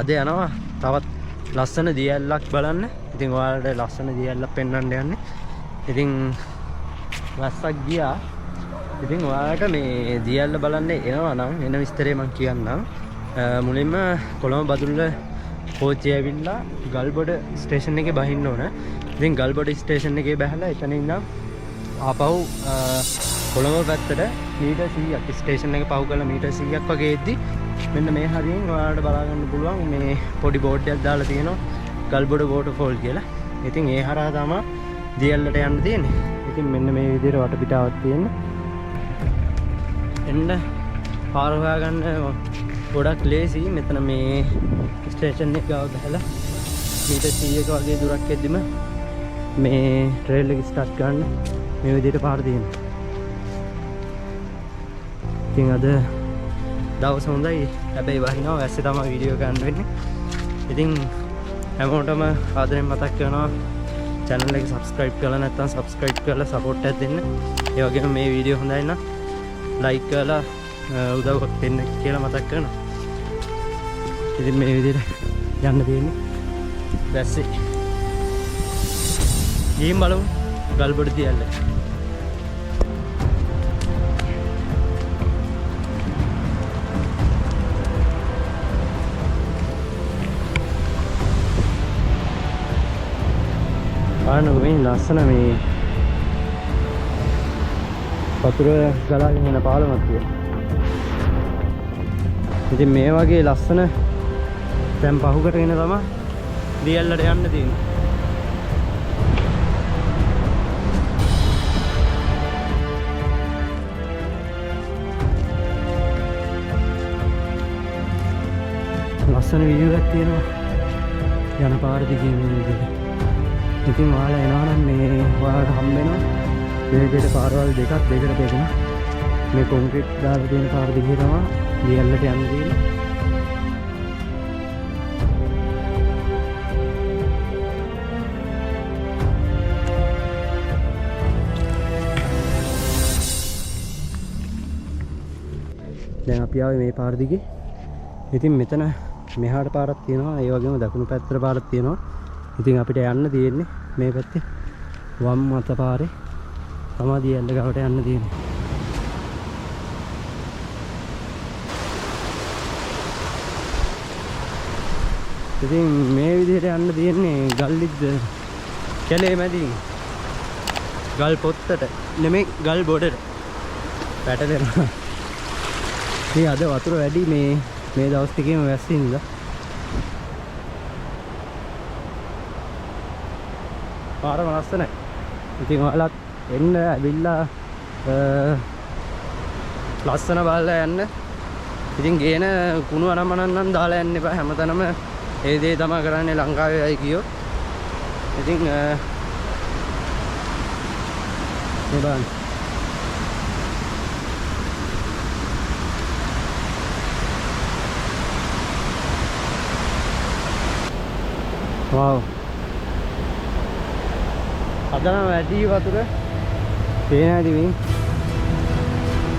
අද යනවා තවත් ලස්සන දියැලක් බලන්න. ඉතින් ඔයාලට ලස්සන දියැලක් පෙන්වන්න යන්නේ. ඉතින් රස්සක් ගියා. ඉතින් ඔයාලට මේ දියැල්ල බලන්න එනවා නම් එන විස්තරේ මම කියන්නම්. මුලින්ම කොළඹ බදුල්ල කෝච්චිය ඇවිල්ලා ගල්බොඩ ස්ටේෂන් එකේ බහින්න ඕන. ඉතින් ගල්බොඩ ස්ටේෂන් එකේ බහලා එතන ඉඳන් ආපහු කොළඹ පැත්තට මීටර් 100ක් ස්ටේෂන් එක පහු කරලා මීටර් 100ක් වගේ එද්දි මෙන්න මේ හරියෙන් ඔයාලට බලා ගන්න පුළුවන් මේ පොඩි බෝඩ් එකක් දාලා තියෙනවා ගල්බොඩ වෝටර්ෆෝල් කියලා. ඉතින් ඒ හරහා තමයි දියැල්ලට යන්න තියෙන්නේ. ඉතින් මෙන්න මේ විදිහට වටපිටාවක් තියෙන. එන්න පාර හොයාගන්න ගොඩක් ලේසි. මෙතන මේ ස්ටේෂන් එක ගාව ගහලා මීටර් 100ක වගේ දුරක් එද්දිම මේ ට්‍රේල් එක ස්ටාර්ට් ගන්න මේ විදිහට පාර තියෙනවා. ඉතින් අද දවස හොඳයි. හැබැයි වහිනවා වැස්සේ තමයි වීඩියෝ ගන්න වෙන්නේ. ඉතින් හැමෝටම ආදරෙන් මතක් කරනවා channel එක subscribe කරලා නැත්නම් subscribe කරලා support එකක් දෙන්න. ඒ වගේම මේ වීඩියෝ හොඳයි නම් like කරලා උදව්වක් දෙන්න කියලා මතක් කරනවා. ඉතින් මේ විදිහට යන්න තියෙන්නේ වැස්සේ. ගිහින් බලමු ගල්බොඩ දියැල්ල. බලන්නකො මේ ලස්සන මේ වතුර ගලාගෙන යන පාලමක් තියෙනවා. ඉතින් මේ වගේ ලස්සන දැන් පහු කරගෙන තමයි දියැල්ලට යන්න තියෙන්නේ. ලස්සන වීඩියෝ එකක් තියෙනවා යන පාර දිගේ මේ විදිහට. ඉතින් ඔයාලා එනවා නම් මේ ඔයාලට හම්බ වෙනවා මේ විදිහට පාරවල් දෙකක් දෙකට බෙදෙනවා. මේ කොන්ක්‍රීට් දාලා තියෙන පාර දිගේ තමයි දියැල්ලට යන්න තියෙන්නේ. දැන් අපි ආවේ මේ පාර දිගේ. ඉතින් මෙතන මෙහාට පාරක් තියෙනවා. ඒ වගේම දකුණු පැත්තට පාරක් තියෙනවා. ඉතින් අපිට යන්න තියෙන්නේ මේ පැත්තේ වම් අත පාරේ තමයි දියැල්ල ගාවට යන්න තියෙන්නේ. ඉතින් මේ විදිහට යන්න තියෙන්නේ ගල්ලිද්ද කැලේ මැදින් ගල් පොත්තට නෙමෙයි ගල් බොඩට පැටලෙනවා. මේ අද වතුර වැඩි මේ දවස් ටිකේම වැස්සින්ද. පාරම ලස්සනයි. ඉතින් ඔයාලත් එන්න ඇවිල්ලා ලස්සන බලලා යන්න. ඉතින් ගේන කුණු අනම්මනන්නම් දාලා යන්න එපා. හැමතැනම ඒ දේ තමයි කරන්නේ ලංකාවේ අය කියෝ. ඉතින් මේ බලන්න. wow. අදන වැඩි වතුර පේන ඇති මේ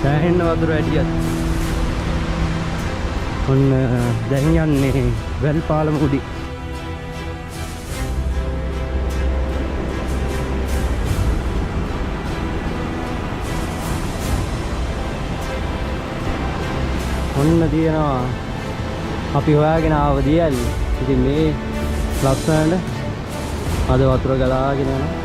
සෑහෙන්න වතුර වැඩියත්. ඔන්න දැන් යන්නේ වැල් පාලම උඩි. ඔන්න තියෙනවා අපි හොයාගෙන ආව දියැල්ල. ඉතින් මේ ලස්සනට අද වතුර ගලාගෙන යනවා.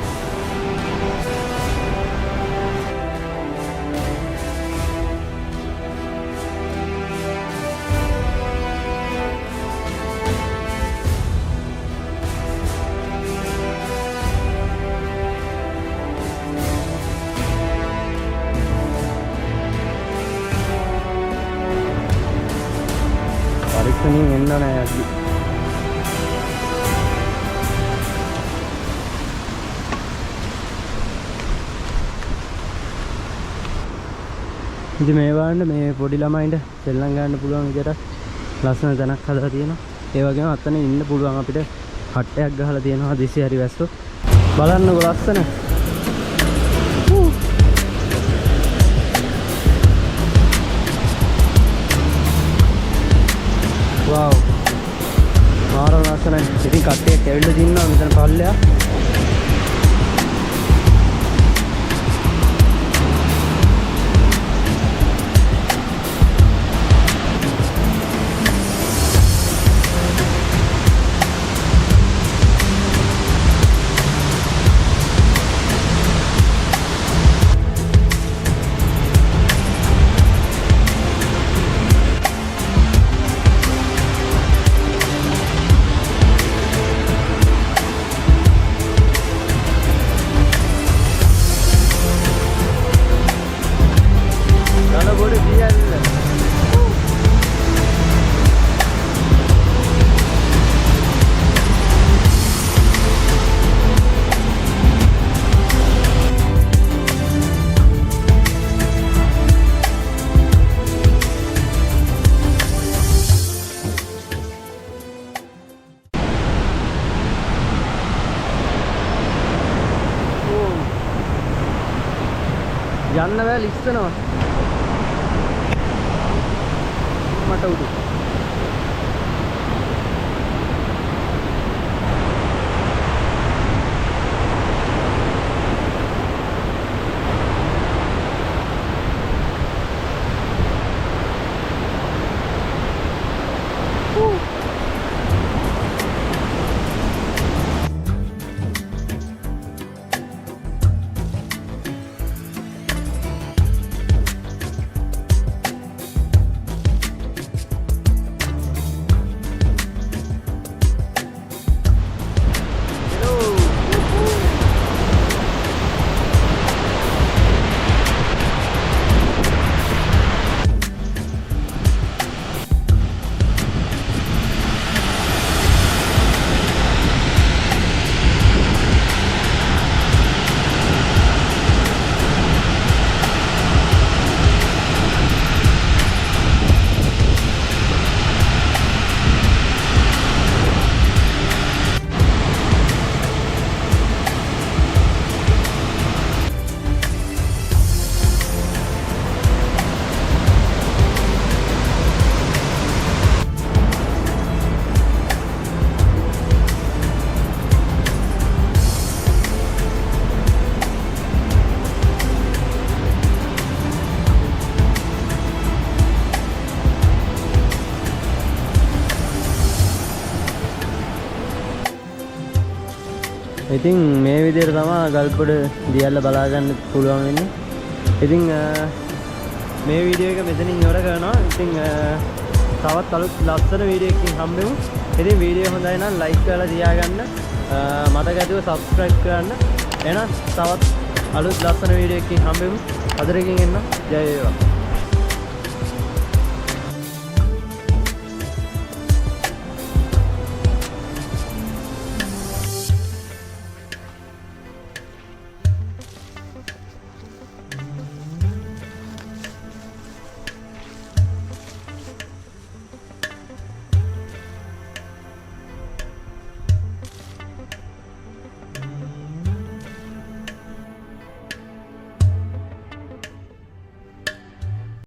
පරීක්ෂණයෙන් එන්න නෑ අද. ඉතින් මේ වань මේ පොඩි ළමයින්ට සෙල්ලම් ගන්න පුළුවන් විදිහට ලස්සන තැනක් හදලා තියෙනවා. ඒ වගේම අතන ඉන්න පුළුවන් අපිට කට්ටයක් ගහලා තියෙනවා දිසි හරි වැස්සෝ. බලන්නකො ලස්සන. wow. ඉතින් කට්ටියක් ඇවිල්ලා දින්නවා මෙතන පල්ලෙහා. යන්න බෑ ලිස්සනවා මට උඩු ඉතින් මේ විදිහට තමයි ගල්පොඩ දියල්ල බලා ගන්න පුළුවන් වෙන්නේ. ඉතින් මේ වීඩියෝ එක මෙතනින් ඉවර කරනවා. ඉතින් තවත් අලුත් ලස්සන වීඩියෝ එකකින් හම්බෙමු. ඉතින් වීඩියෝ හොඳයි නම් ලයික් කරලා තියාගන්න. මතක ඇතුව සබ්ස්ක්‍රයිබ් කරන්න. එහෙනම් තවත් අලුත් ලස්සන වීඩියෝ එකකින් හම්බෙමු. අදටකින් එන්න. ජය වේවා.